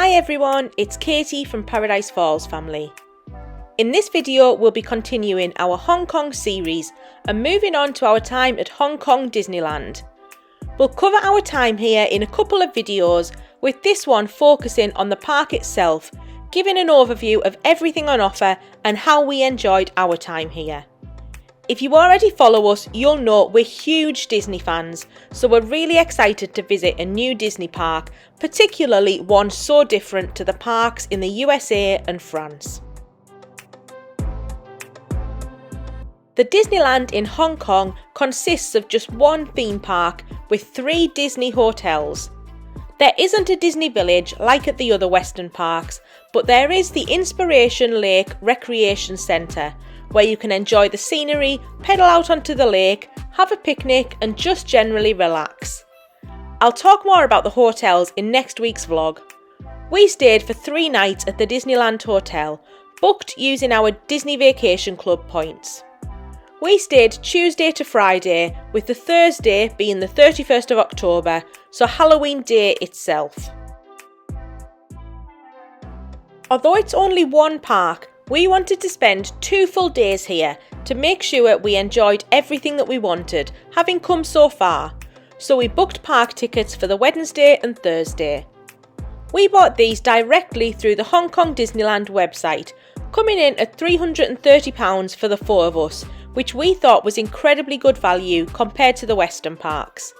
Hi everyone, it's Katie from Paradise Falls family. In this video we'll be continuing our Hong Kong series and moving on to our time at Hong Kong Disneyland. We'll cover our time here in a couple of videos, with this one focusing on the park itself, giving an overview of everything on offer and how we enjoyed our time here. If you already follow us, you'll know we're huge Disney fans, so we're really excited to visit a new Disney park, particularly one so different to the parks in the USA and France. The Disneyland in Hong Kong consists of just one theme park with 3 Disney hotels. There isn't a Disney Village like at the other Western parks, but there is the Inspiration Lake Recreation Centre, where you can enjoy the scenery, pedal out onto the lake, have a picnic and just generally relax. I'll talk more about the hotels in next week's vlog. We stayed for 3 nights at the Disneyland Hotel, booked using our Disney Vacation Club points. We stayed Tuesday to Friday, with the Thursday being the 31st of October, so Halloween Day itself. Although it's only one park, we wanted to spend 2 full days here to make sure we enjoyed everything that we wanted, having come so far, so we booked park tickets for the Wednesday and Thursday. We bought these directly through the Hong Kong Disneyland website, coming in at £330 for the 4 of us, which we thought was incredibly good value compared to the Western parks.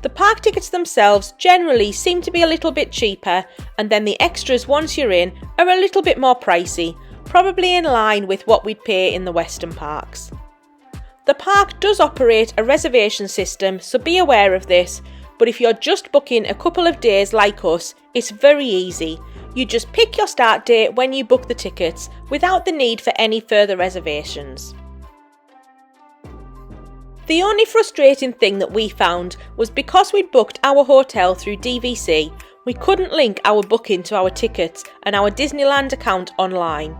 The park tickets themselves generally seem to be a little bit cheaper, and then the extras once you're in are a little bit more pricey, probably in line with what we'd pay in the Western parks. The park does operate a reservation system, so be aware of this, but if you're just booking a couple of days like us, it's very easy. You just pick your start date when you book the tickets without the need for any further reservations. The only frustrating thing that we found was because we'd booked our hotel through DVC, we couldn't link our booking to our tickets and our Disneyland account online.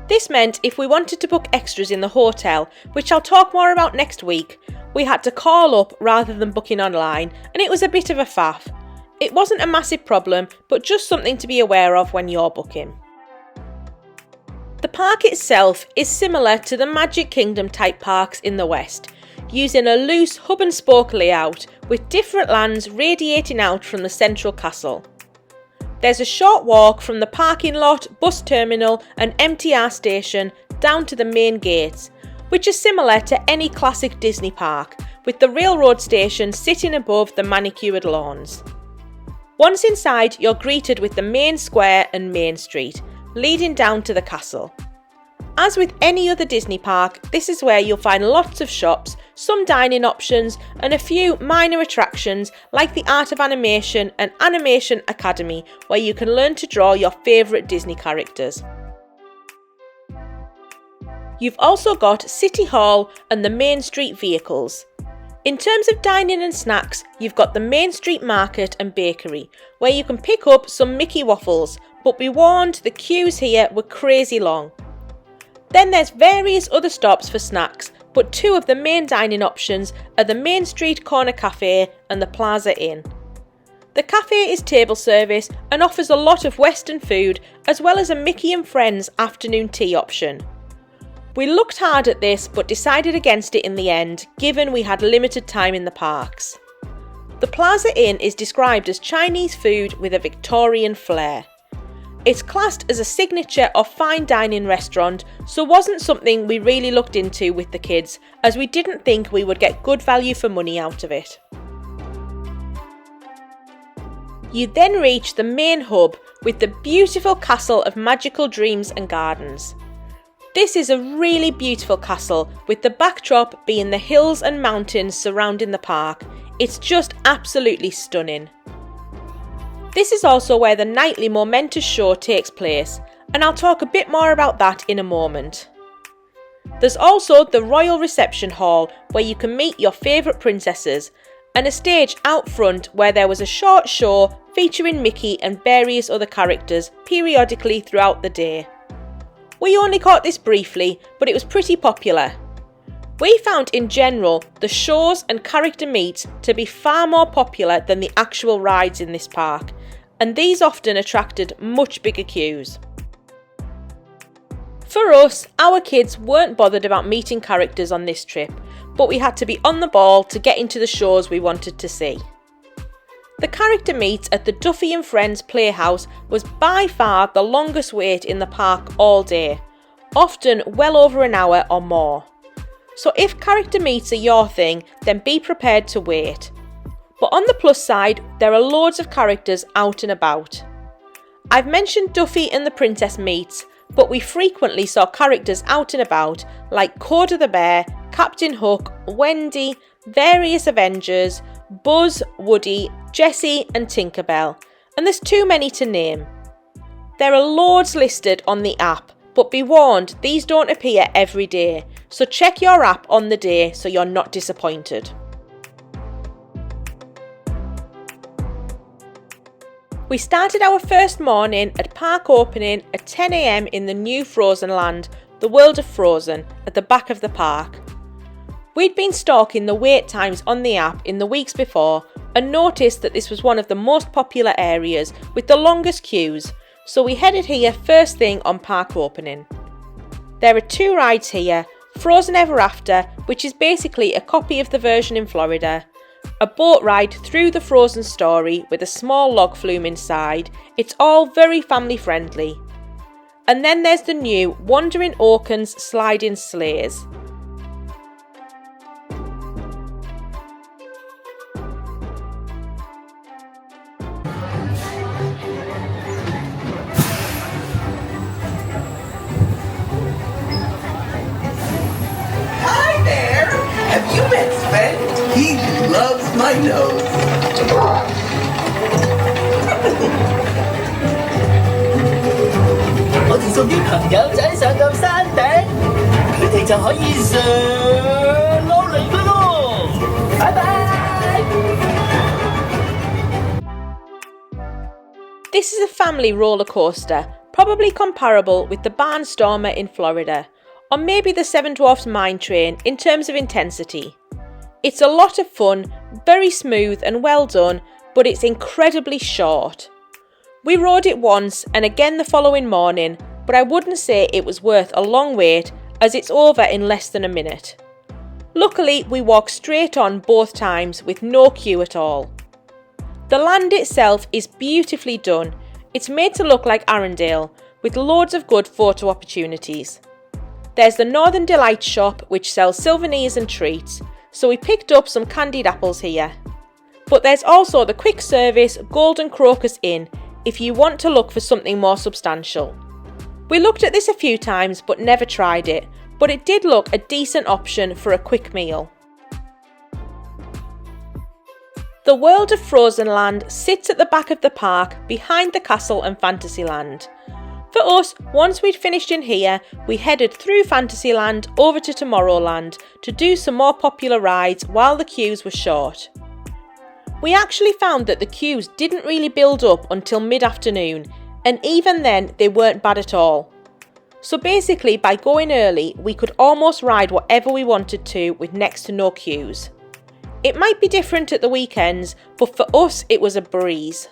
This meant if we wanted to book extras in the hotel, which I'll talk more about next week, we had to call up rather than booking online, and it was a bit of a faff. It wasn't a massive problem, but just something to be aware of when you're booking. The park itself is similar to the Magic Kingdom type parks in the West, using a loose hub and spoke layout with different lands radiating out from the central castle. There's a short walk from the parking lot, bus terminal and MTR station down to the main gates, which is similar to any classic Disney park, with the railroad station sitting above the manicured lawns. Once inside, you're greeted with the main square and Main Street, leading down to the castle. As with any other Disney park, this is where you'll find lots of shops, some dining options and a few minor attractions like the Art of Animation and Animation Academy, where you can learn to draw your favourite Disney characters. You've also got City Hall and the Main Street vehicles. In terms of dining and snacks, you've got the Main Street Market and Bakery, where you can pick up some Mickey waffles, but be warned the queues here were crazy long. Then there's various other stops for snacks, but 2 of the main dining options are the Main Street Corner Cafe and the Plaza Inn. The cafe is table service and offers a lot of Western food, as well as a Mickey and Friends afternoon tea option. We looked hard at this but decided against it in the end, given we had limited time in the parks. The Plaza Inn is described as Chinese food with a Victorian flair. It's classed as a signature or fine dining restaurant, so wasn't something we really looked into with the kids, as we didn't think we would get good value for money out of it. You then reach the main hub with the beautiful castle of Magical Dreams and Gardens. This is a really beautiful castle, with the backdrop being the hills and mountains surrounding the park. It's just absolutely stunning. This is also where the nightly Momentous show takes place, and I'll talk a bit more about that in a moment. There's also the Royal Reception Hall, where you can meet your favourite princesses, and a stage out front where there was a short show featuring Mickey and various other characters periodically throughout the day. We only caught this briefly, but it was pretty popular. We found in general the shows and character meets to be far more popular than the actual rides in this park, and these often attracted much bigger queues. For us, our kids weren't bothered about meeting characters on this trip, but we had to be on the ball to get into the shows we wanted to see. The character meet at the Duffy and Friends Playhouse was by far the longest wait in the park all day, often well over an hour or more. So if character meets are your thing, then be prepared to wait. But on the plus side, there are loads of characters out and about. I've mentioned Duffy and the Princess meets, but we frequently saw characters out and about like Coda the Bear, Captain Hook, Wendy, various Avengers, Buzz, Woody, Jessie and Tinkerbell, and there's too many to name. There are loads listed on the app, but be warned, these don't appear every day, so check your app on the day so you're not disappointed. We started our first morning at park opening at 10 AM in the new Frozen Land, the World of Frozen, at the back of the park. We'd been stalking the wait times on the app in the weeks before and noticed that this was one of the most popular areas with the longest queues, so we headed here first thing on park opening. There are 2 rides here, Frozen Ever After, which is basically a copy of the version in Florida, a boat ride through the Frozen story with a small log flume inside. It's all very family friendly. And then there's the new Wandering Oaken's sliding sleighs. He loves my nose. 我哋送啲朋友仔上到山頂，佢哋就可以上路嚟㗎咯。拜拜。This is a family roller coaster, probably comparable with the Barnstormer in Florida, or maybe the Seven Dwarfs Mine Train in terms of intensity. It's a lot of fun, very smooth and well done, but it's incredibly short. We rode it once and again the following morning, but I wouldn't say it was worth a long wait as it's over in less than a minute. Luckily, we walked straight on both times with no queue at all. The land itself is beautifully done. It's made to look like Arendelle, with loads of good photo opportunities. There's the Northern Delight shop which sells souvenirs and treats, so we picked up some candied apples here. But there's also the quick service Golden Crocus Inn if you want to look for something more substantial. We looked at this a few times but never tried it, but it did look a decent option for a quick meal. The World of Frozen Land sits at the back of the park behind the castle and Fantasyland. For us, once we'd finished in here, we headed through Fantasyland over to Tomorrowland to do some more popular rides while the queues were short. We actually found that the queues didn't really build up until mid-afternoon, and even then they weren't bad at all. So basically, by going early, we could almost ride whatever we wanted to with next to no queues. It might be different at the weekends, but for us it was a breeze.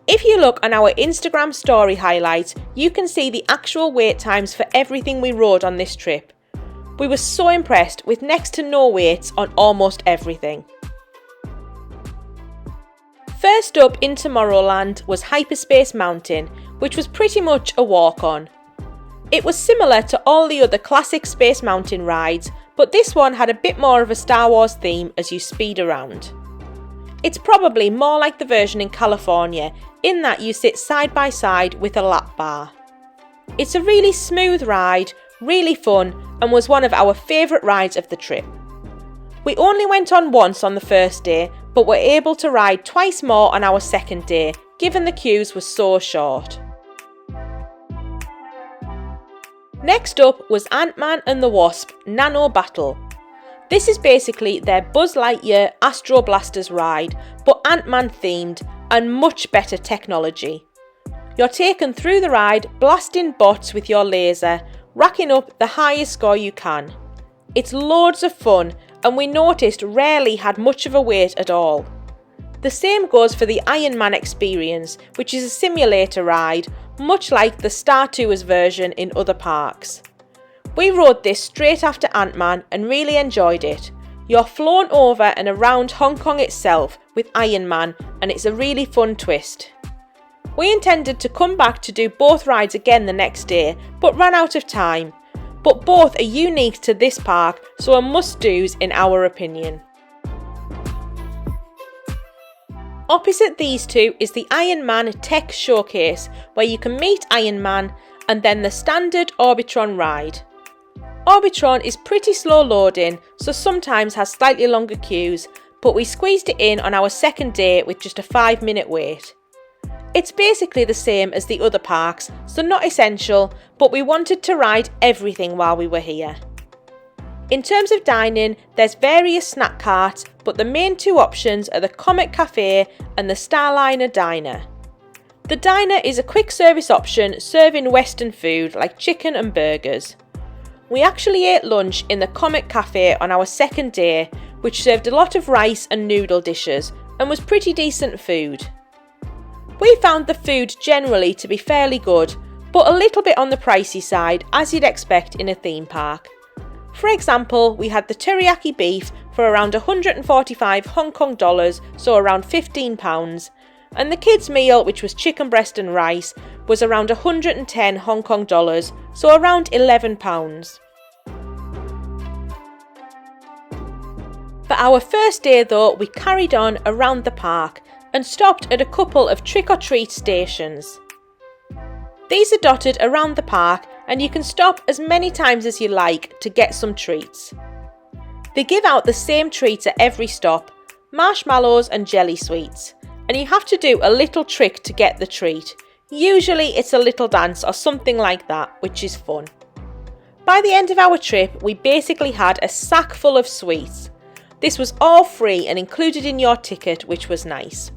If you look on our Instagram story highlights, you can see the actual wait times for everything we rode on this trip. We were so impressed with next to no waits on almost everything. First up in Tomorrowland was Hyperspace Mountain, which was pretty much a walk-on. It was similar to all the other classic Space Mountain rides, but this one had a bit more of a Star Wars theme as you speed around. It's probably more like the version in California, in that you sit side by side with a lap bar. It's a really smooth ride, really fun, and was one of our favourite rides of the trip. We only went on once on the first day, but were able to ride twice more on our second day, given the queues were so short. Next up was Ant-Man and the Wasp Nano Battle. This is basically their Buzz Lightyear Astro Blasters ride, but Ant-Man themed and much better technology. You're taken through the ride, blasting bots with your laser, racking up the highest score you can. It's loads of fun, and we noticed rarely had much of a wait at all. The same goes for the Iron Man experience, which is a simulator ride, much like the Star Tours version in other parks. We rode this straight after Ant-Man and really enjoyed it. You're flown over and around Hong Kong itself with Iron Man, and it's a really fun twist. We intended to come back to do both rides again the next day, but ran out of time. But both are unique to this park, so are must-dos in our opinion. Opposite these two is the Iron Man Tech Showcase, where you can meet Iron Man, and then the standard Orbitron ride. Orbitron is pretty slow loading, so sometimes has slightly longer queues, but we squeezed it in on our second day with just a 5-minute wait. It's basically the same as the other parks, so not essential, but we wanted to ride everything while we were here. In terms of dining, there's various snack carts, but the main two options are the Comet Cafe and the Starliner Diner. The diner is a quick service option serving Western food like chicken and burgers. We actually ate lunch in the Comet Cafe on our second day, which served a lot of rice and noodle dishes and was pretty decent food. We found the food generally to be fairly good, but a little bit on the pricey side, as you'd expect in a theme park. For example, we had the teriyaki beef for around 145 Hong Kong dollars, so around £15, and the kids' meal, which was chicken breast and rice, was around 110 Hong Kong dollars, so around £11. For our first day though, we carried on around the park and stopped at a couple of trick-or-treat stations. These are dotted around the park, and you can stop as many times as you like to get some treats. They give out the same treats at every stop, marshmallows and jelly sweets, and you have to do a little trick to get the treat. Usually it's a little dance or something like that, which is fun. By the end of our trip, we basically had a sack full of sweets. This was all free and included in your ticket, which was nice.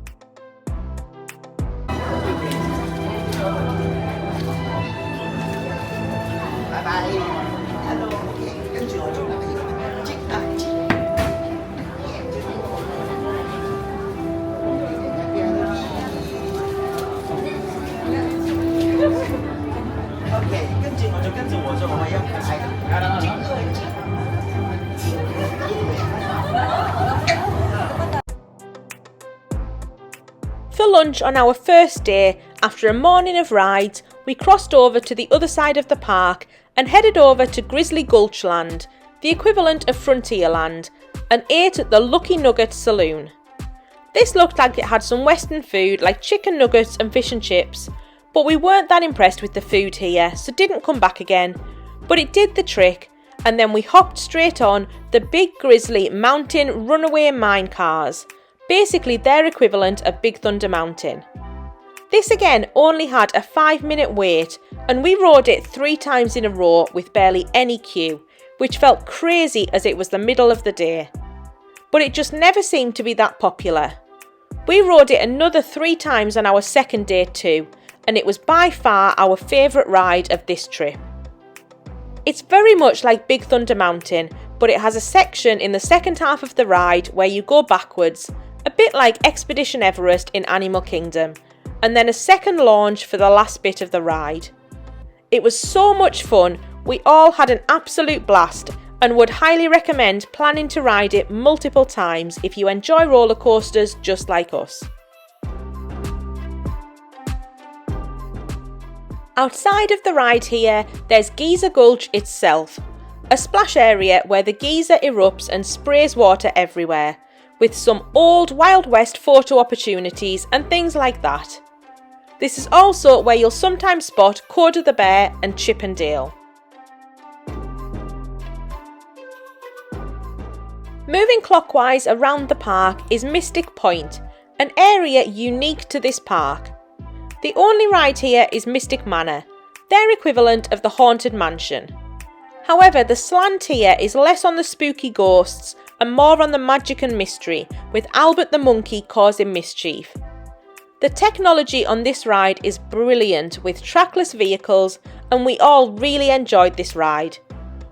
For lunch on our first day, after a morning of rides, we crossed over to the other side of the park and headed over to Grizzly Gulch Land, the equivalent of Frontierland, and ate at the Lucky Nugget Saloon. This looked like it had some Western food like chicken nuggets and fish and chips, but we weren't that impressed with the food here, so didn't come back again. But it did the trick, and then we hopped straight on the big Grizzly Mountain Runaway Mine Cars, basically their equivalent of Big Thunder Mountain. This again only had a 5-minute wait, and we rode it 3 times in a row with barely any queue, which felt crazy as it was the middle of the day. But it just never seemed to be that popular. We rode it another 3 times on our second day too, and it was by far our favourite ride of this trip. It's very much like Big Thunder Mountain, but it has a section in the second half of the ride where you go backwards, a bit like Expedition Everest in Animal Kingdom, and then a second launch for the last bit of the ride. It was so much fun, we all had an absolute blast, and would highly recommend planning to ride it multiple times if you enjoy roller coasters just like us. Outside of the ride here, there's Geyser Gulch itself, a splash area where the geyser erupts and sprays water everywhere, with some old Wild West photo opportunities and things like that. This is also where you'll sometimes spot Coda the Bear and Chip and Dale. Moving clockwise around the park is Mystic Point, an area unique to this park. The only ride here is Mystic Manor, their equivalent of the Haunted Mansion. However, the slant here is less on the spooky ghosts and more on the magic and mystery, with Albert the Monkey causing mischief. The technology on this ride is brilliant with trackless vehicles, and we all really enjoyed this ride.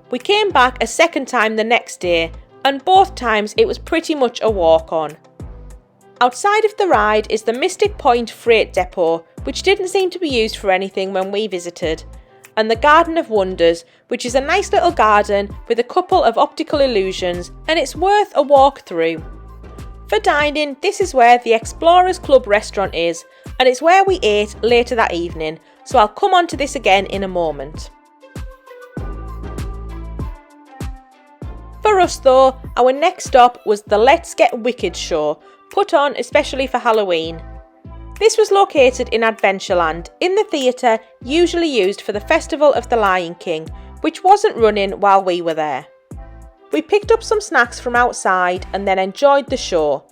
We came back a second time the next day, and both times it was pretty much a walk on. Outside of the ride is the Mystic Point Freight Depot, which didn't seem to be used for anything when we visited, and the Garden of Wonders, which is a nice little garden with a couple of optical illusions, and it's worth a walk through. For dining, this is where the Explorers Club restaurant is, and it's where we ate later that evening, so I'll come on to this again in a moment. For us though, our next stop was the Let's Get Wicked show, put on especially for Halloween. This was located in Adventureland, in the theatre usually used for the Festival of the Lion King, which wasn't running while we were there. We picked up some snacks from outside and then enjoyed the show,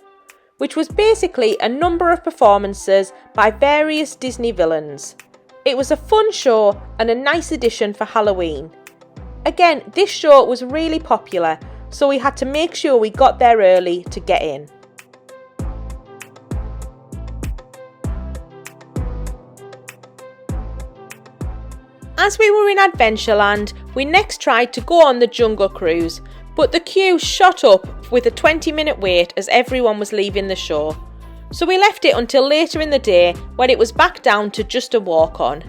which was basically a number of performances by various Disney villains. It was a fun show and a nice addition for Halloween. Again, this show was really popular, so we had to make sure we got there early to get in. As we were in Adventureland, we next tried to go on the Jungle Cruise, but the queue shot up with a 20-minute wait as everyone was leaving the show. So we left it until later in the day when it was back down to just a walk on.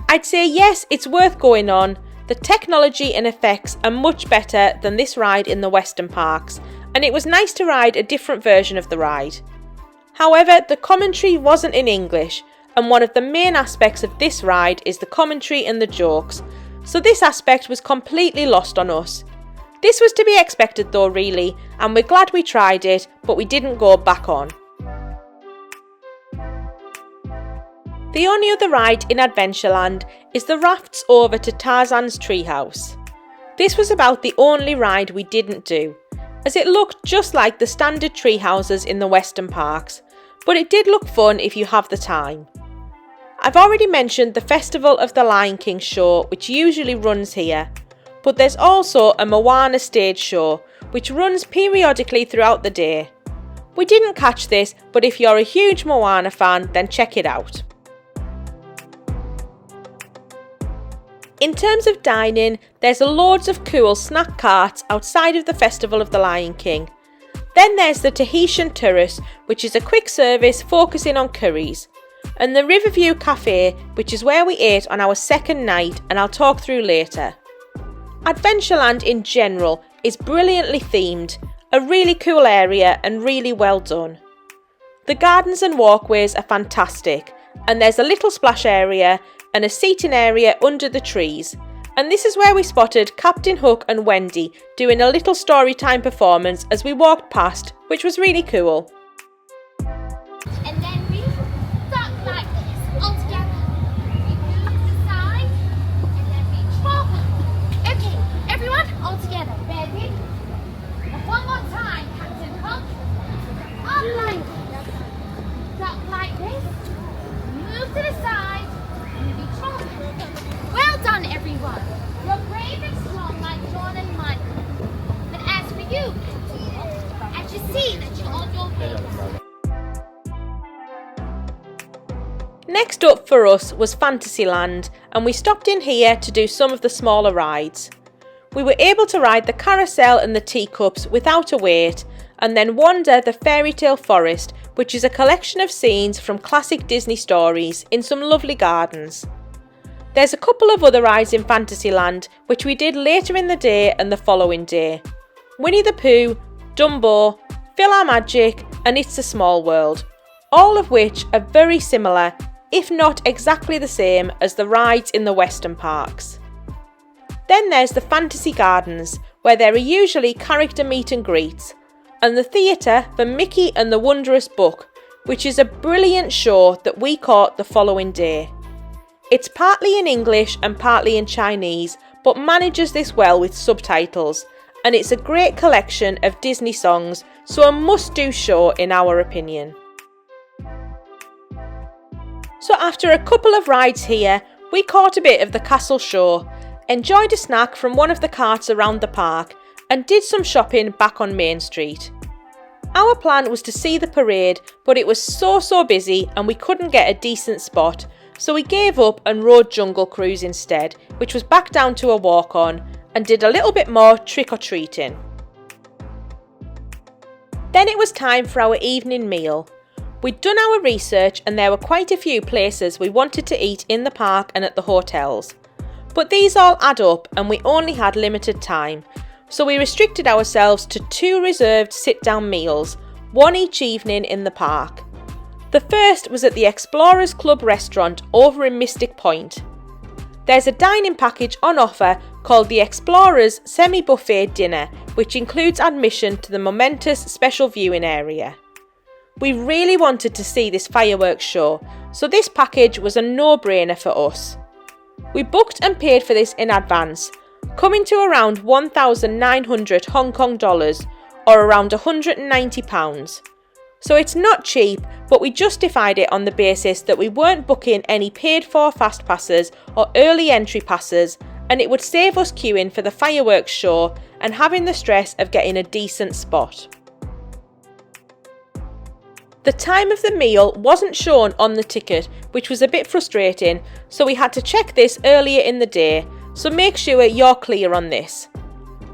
I'd say yes, it's worth going on. The technology and effects are much better than this ride in the Western parks, and it was nice to ride a different version of the ride. However, the commentary wasn't in English, and one of the main aspects of this ride is the commentary and the jokes, so this aspect was completely lost on us. This was to be expected though really, and we're glad we tried it, but we didn't go back on. The only other ride in Adventureland is the rafts over to Tarzan's treehouse. This was about the only ride we didn't do, as it looked just like the standard tree houses in the Western parks, but it did look fun if you have the time. I've already mentioned the Festival of the Lion King show, which usually runs here, but there's also a Moana stage show, which runs periodically throughout the day. We didn't catch this, but if you're a huge Moana fan, then check it out. In terms of dining, there's loads of cool snack carts outside of the Festival of the Lion King. Then there's the Tahitian Terrace, which is a quick service focusing on curries, and the Riverview Cafe, which is where we ate on our second night, and I'll talk through later. Adventureland in general is brilliantly themed, a really cool area and really well done. The gardens and walkways are fantastic, and there's a little splash area and a seating area under the trees, and this is where we spotted Captain Hook and Wendy doing a little story time performance as we walked past, which was really cool. And then we stop like this, all together. We move to the side, and then we drop. Okay, everyone, all together. Ready? And one more time, Captain Hook. Up like this. Stop like this. Move to the side, and we drop. Well done, everyone. You're brave and strong like John and Michael. But as for you, Captain Hook, I just see that you're on your way. Next up for us was Fantasyland, and we stopped in here to do some of the smaller rides. We were able to ride the carousel and the teacups without a wait, and then wander the fairy tale forest, which is a collection of scenes from classic Disney stories in some lovely gardens. There's a couple of other rides in Fantasyland, which we did later in the day and the following day. Winnie the Pooh, Dumbo, PhilharMagic, and It's a Small World, all of which are very similar, if not exactly the same as the rides in the Western parks. Then there's the Fantasy Gardens, where there are usually character meet and greets, and the theatre for Mickey and the Wondrous Book, which is a brilliant show that we caught the following day. It's partly in English and partly in Chinese, but manages this well with subtitles, and it's a great collection of Disney songs, so a must-do show in our opinion. So after a couple of rides here, we caught a bit of the castle show, enjoyed a snack from one of the carts around the park, and did some shopping back on Main Street. Our plan was to see the parade, but it was so busy and we couldn't get a decent spot, so we gave up and rode Jungle Cruise instead, which was back down to a walk-on, and did a little bit more trick-or-treating. Then it was time for our evening meal. We'd done our research and there were quite a few places we wanted to eat in the park and at the hotels. But these all add up and we only had limited time, so we restricted ourselves to 2 reserved sit-down meals, one each evening in the park. The first was at the Explorers Club restaurant over in Mystic Point. There's a dining package on offer called the Explorers Semi-Buffet Dinner, which includes admission to the Momentous special viewing area. We really wanted to see this fireworks show, so this package was a no-brainer for us. We booked and paid for this in advance, coming to around 1,900 Hong Kong dollars or around £190. So it's not cheap, but we justified it on the basis that we weren't booking any paid for fast passes or early entry passes, and it would save us queuing for the fireworks show and having the stress of getting a decent spot. The time of the meal wasn't shown on the ticket, which was a bit frustrating, so we had to check this earlier in the day, so make sure you're clear on this.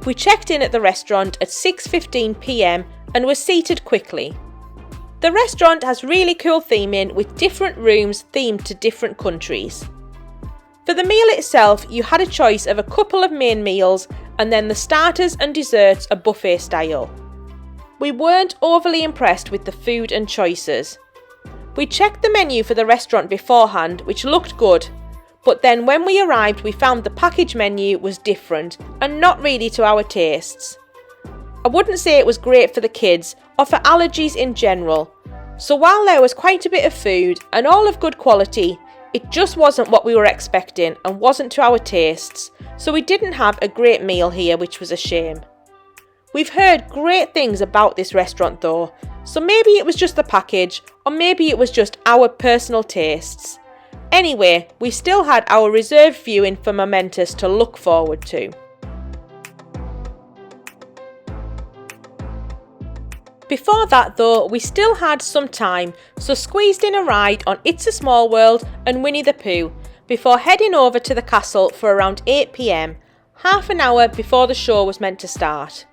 We checked in at the restaurant at 6:15 p.m. and were seated quickly. The restaurant has really cool theming with different rooms themed to different countries. For the meal itself, you had a choice of a couple of main meals and then the starters and desserts are buffet style. We weren't overly impressed with the food and choices. We checked the menu for the restaurant beforehand, which looked good, but then when we arrived we found the package menu was different and not really to our tastes. I wouldn't say it was great for the kids or for allergies in general, so while there was quite a bit of food and all of good quality, it just wasn't what we were expecting and wasn't to our tastes, so we didn't have a great meal here, which was a shame. We've heard great things about this restaurant though, so maybe it was just the package or maybe it was just our personal tastes. Anyway, we still had our reserved viewing for Momentous to look forward to. Before that though, we still had some time, so squeezed in a ride on It's a Small World and Winnie the Pooh before heading over to the castle for around 8 p.m, half an hour before the show was meant to start.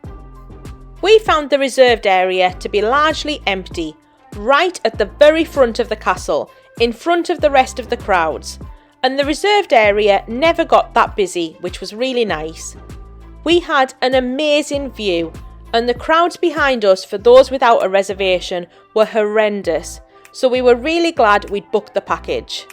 We found the reserved area to be largely empty, right at the very front of the castle, in front of the rest of the crowds, and the reserved area never got that busy, which was really nice. We had an amazing view, and the crowds behind us for those without a reservation were horrendous, so we were really glad we'd booked the package.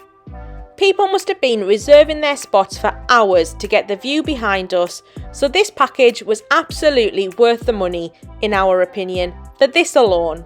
People must have been reserving their spots for hours to get the view behind us, so this package was absolutely worth the money, in our opinion, for this alone.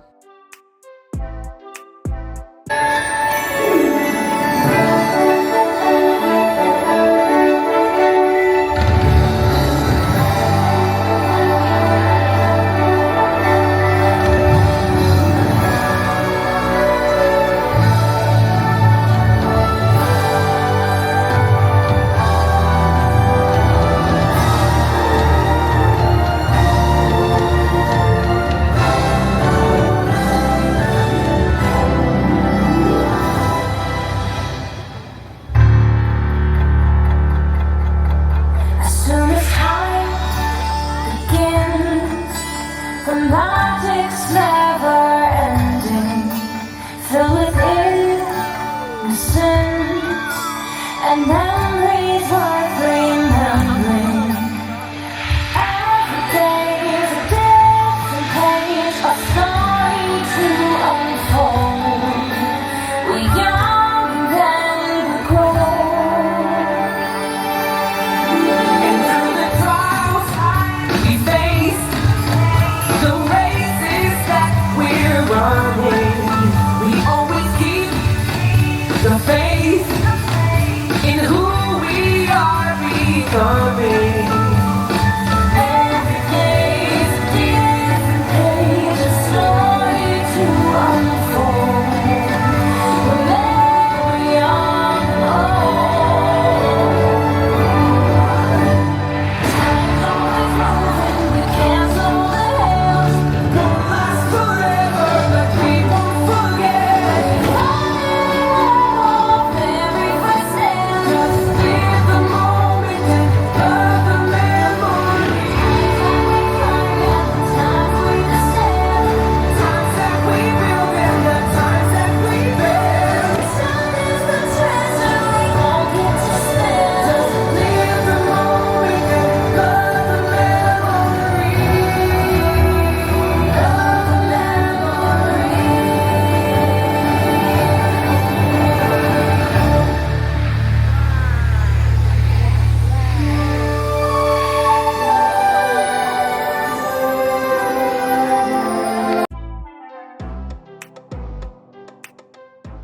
People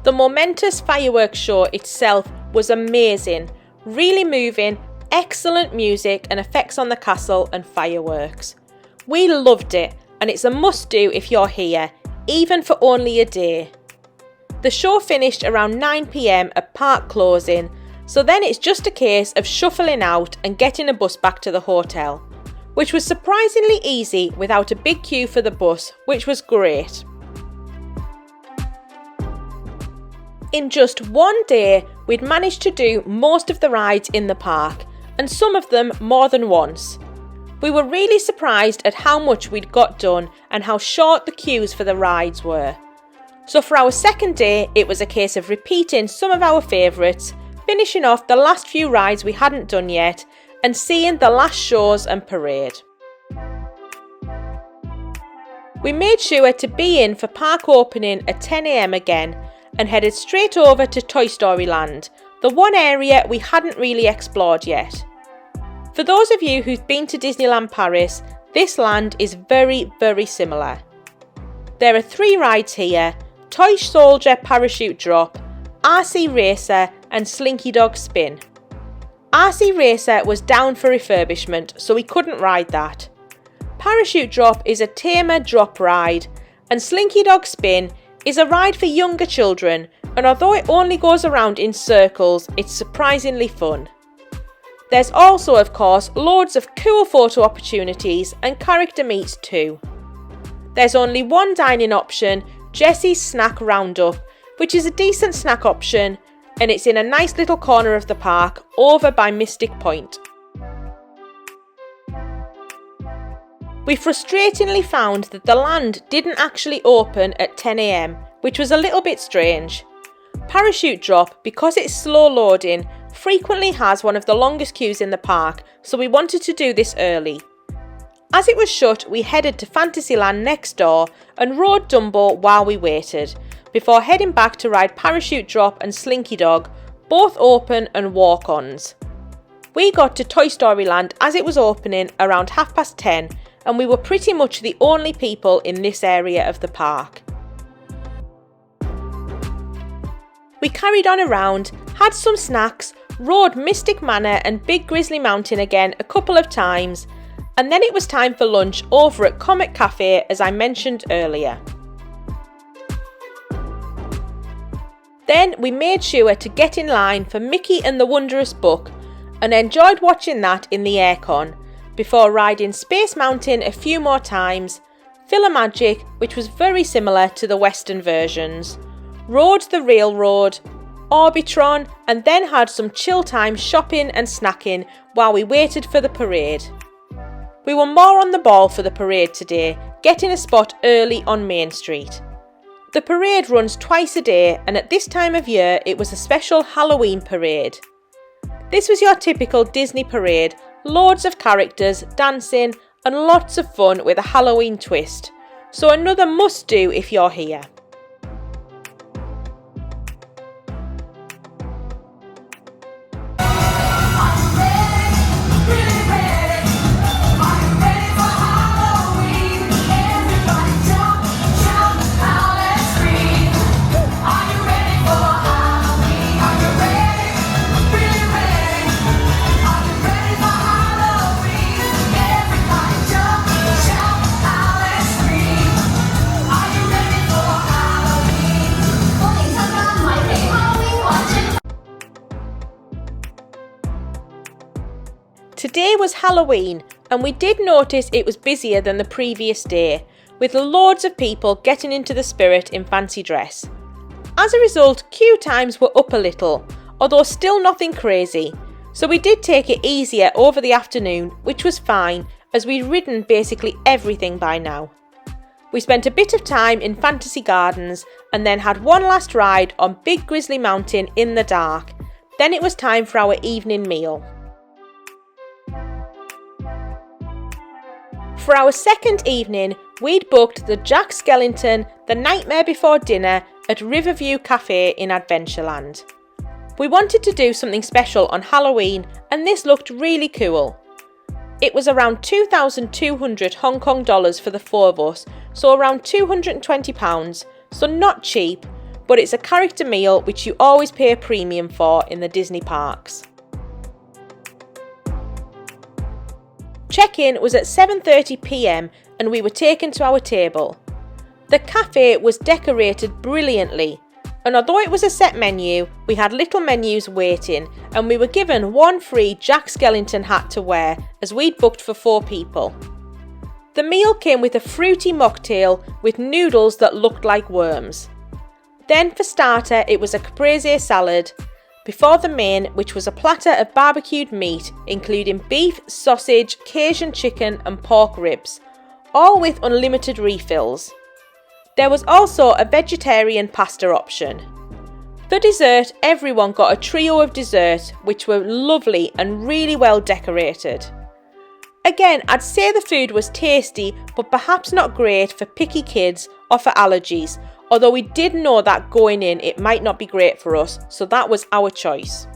The Momentous fireworks show itself was amazing, really moving, excellent music and effects on the castle and fireworks. We loved it and it's a must do if you're here, even for only a day. The show finished around 9 PM at park closing, so then it's just a case of shuffling out and getting a bus back to the hotel, which was surprisingly easy without a big queue for the bus, which was great. In just one day, we'd managed to do most of the rides in the park, and some of them more than once. We were really surprised at how much we'd got done and how short the queues for the rides were. So for our second day, it was a case of repeating some of our favourites, finishing off the last few rides we hadn't done yet, and seeing the last shows and parade. We made sure to be in for park opening at 10 AM again and headed straight over to Toy Story Land, the one area we hadn't really explored yet. For those of you who've been to Disneyland Paris, this land is very, very similar. There are 3 rides here: Toy Soldier Parachute Drop, RC Racer and Slinky Dog Spin. RC Racer was down for refurbishment, so we couldn't ride that. Parachute Drop is a tamer drop ride, and Slinky Dog Spin is a ride for younger children, and although it only goes around in circles, it's surprisingly fun. There's also, of course, loads of cool photo opportunities and character meets too. There's only one dining option, Jessie's Snack Roundup, which is a decent snack option, and it's in a nice little corner of the park over by Mystic Point. We frustratingly found that the land didn't actually open at 10 AM, which was a little bit strange. Parachute Drop, because it's slow loading, frequently has one of the longest queues in the park, so we wanted to do this early. As it was shut, we headed to Fantasyland next door and rode Dumbo while we waited, before heading back to ride Parachute Drop and Slinky Dog, both open and walk-ons. We got to Toy Story Land as it was opening around 10:30, and we were pretty much the only people in this area of the park. We carried on around, had some snacks, rode Mystic Manor and Big Grizzly Mountain again a couple of times, and then it was time for lunch over at Comet Cafe, as I mentioned earlier. Then we made sure to get in line for Mickey and the Wondrous Book and enjoyed watching that in the aircon, before riding Space Mountain a few more times, Philomagic, which was very similar to the Western versions, rode the Railroad, Orbitron, and then had some chill time shopping and snacking while we waited for the parade. We were more on the ball for the parade today, getting a spot early on Main Street. The parade runs twice a day, and at this time of year it was a special Halloween parade. This was your typical Disney parade, loads of characters, dancing, and lots of fun with a Halloween twist, so another must do if you're here. Today was Halloween, and we did notice it was busier than the previous day, with loads of people getting into the spirit in fancy dress. As a result, queue times were up a little, although still nothing crazy, so we did take it easier over the afternoon, which was fine, as we'd ridden basically everything by now. We spent a bit of time in Fantasy Gardens, and then had one last ride on Big Grizzly Mountain in the dark. Then it was time for our evening meal. For our second evening, we'd booked the Jack Skellington The Nightmare Before Dinner at Riverview Cafe in Adventureland. We wanted to do something special on Halloween, and this looked really cool. It was around 2,200 Hong Kong dollars for the 4 of us, so around £220, so not cheap, but it's a character meal which you always pay a premium for in the Disney parks. Check-in was at 7:30 p.m. and we were taken to our table. The cafe was decorated brilliantly, and although it was a set menu, we had little menus waiting, and we were given one free Jack Skellington hat to wear as we'd booked for 4 people. The meal came with a fruity mocktail with noodles that looked like worms. Then for starter it was a caprese salad, before the main, which was a platter of barbecued meat including beef, sausage, Cajun chicken and pork ribs, all with unlimited refills. There was also a vegetarian pasta option. For dessert, everyone got a trio of dessert which were lovely and really well decorated. Again, I'd say the food was tasty but perhaps not great for picky kids or for allergies, although we did know that going in it might not be great for us, so that was our choice.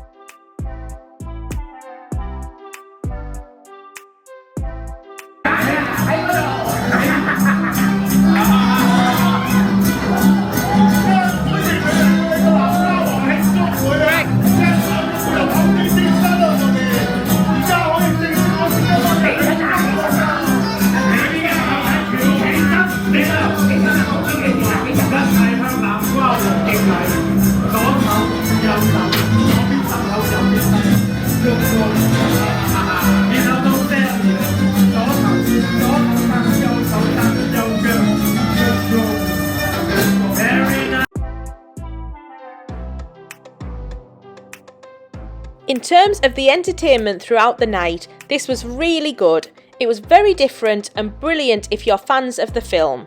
In terms of the entertainment throughout the night, this was really good. It was very different and brilliant if you're fans of the film.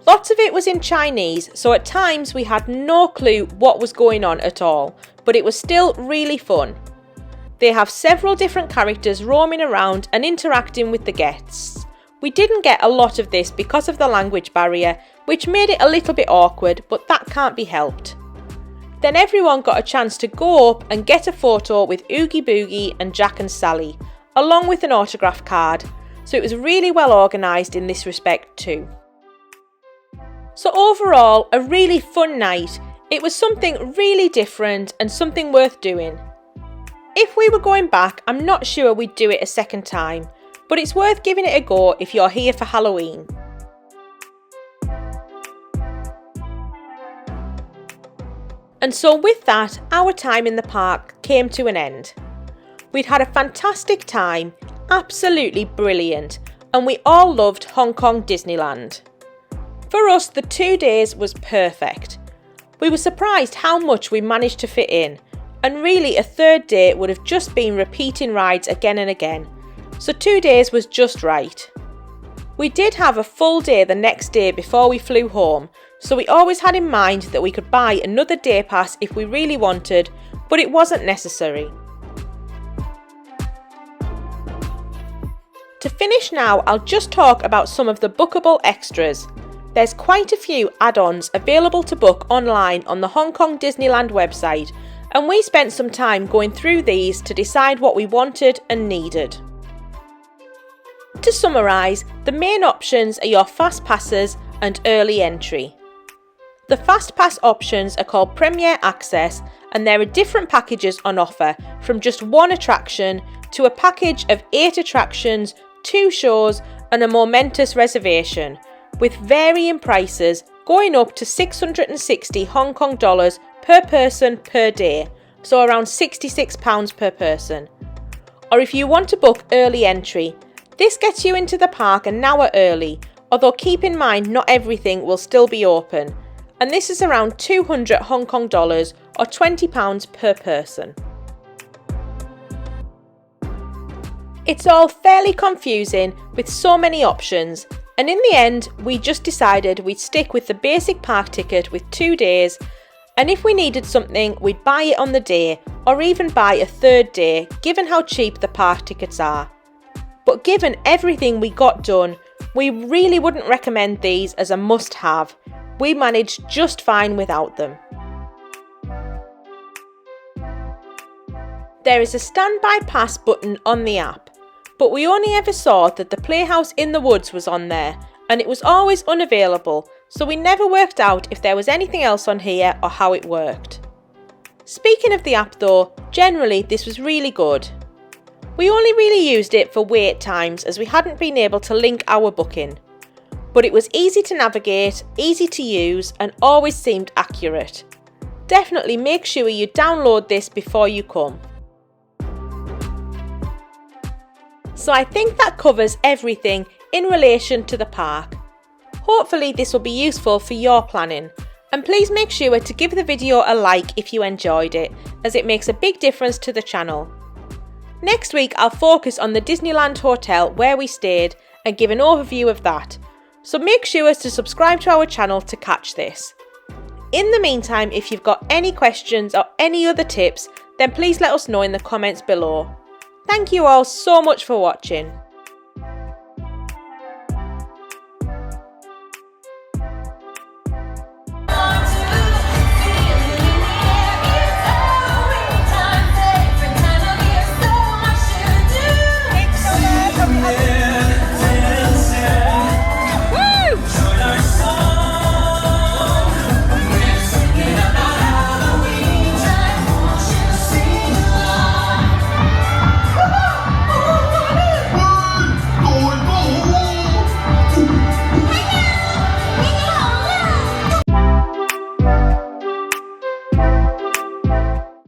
Lots of it was in Chinese, so at times we had no clue what was going on at all, but it was still really fun. They have several different characters roaming around and interacting with the guests. We didn't get a lot of this because of the language barrier, which made it a little bit awkward, but that can't be helped. Then everyone got a chance to go up and get a photo with Oogie Boogie and Jack and Sally, along with an autograph card, so it was really well organised in this respect too. So overall, a really fun night. It was something really different and something worth doing. If we were going back, I'm not sure we'd do it a second time, but it's worth giving it a go if you're here for Halloween. And so with that, our time in the park came to an end. We'd had a fantastic time, absolutely brilliant, and we all loved Hong Kong Disneyland. For us, the 2 days was perfect. We were surprised how much we managed to fit in, and really a third day would have just been repeating rides again and again, so 2 days was just right. We did have a full day the next day before we flew home, so we always had in mind that we could buy another day pass if we really wanted, but it wasn't necessary. To finish now, I'll just talk about some of the bookable extras. There's quite a few add-ons available to book online on the Hong Kong Disneyland website, and we spent some time going through these to decide what we wanted and needed. To summarise, the main options are your fast passes and early entry. The fast pass options are called Premier Access, and there are different packages on offer, from just one attraction to a package of 8 attractions, 2 shows and a Momentous reservation, with varying prices going up to 660 Hong Kong dollars per person per day, so around £66 per person. Or if you want to book early entry, this gets you into the park an hour early, although keep in mind not everything will still be open, and this is around 200 Hong Kong dollars or £20 per person. It's all fairly confusing with so many options, and in the end we just decided we'd stick with the basic park ticket with 2 days, and if we needed something we'd buy it on the day or even buy a third day given how cheap the park tickets are. But given everything we got done, we really wouldn't recommend these as a must-have. We managed just fine without them. There is a standby pass button on the app, but we only ever saw that the Playhouse in the Woods was on there, and it was always unavailable, so we never worked out if there was anything else on here or how it worked. Speaking of the app though, generally this was really good. We only really used it for wait times as we hadn't been able to link our booking. But it was easy to navigate, easy to use, and always seemed accurate. Definitely make sure you download this before you come. So I think that covers everything in relation to the park. Hopefully this will be useful for your planning, and please make sure to give the video a like if you enjoyed it, as it makes a big difference to the channel. Next week I'll focus on the Disneyland Hotel where we stayed and give an overview of that, so make sure to subscribe to our channel to catch this. In the meantime, if you've got any questions or any other tips, then please let us know in the comments below. Thank you all so much for watching.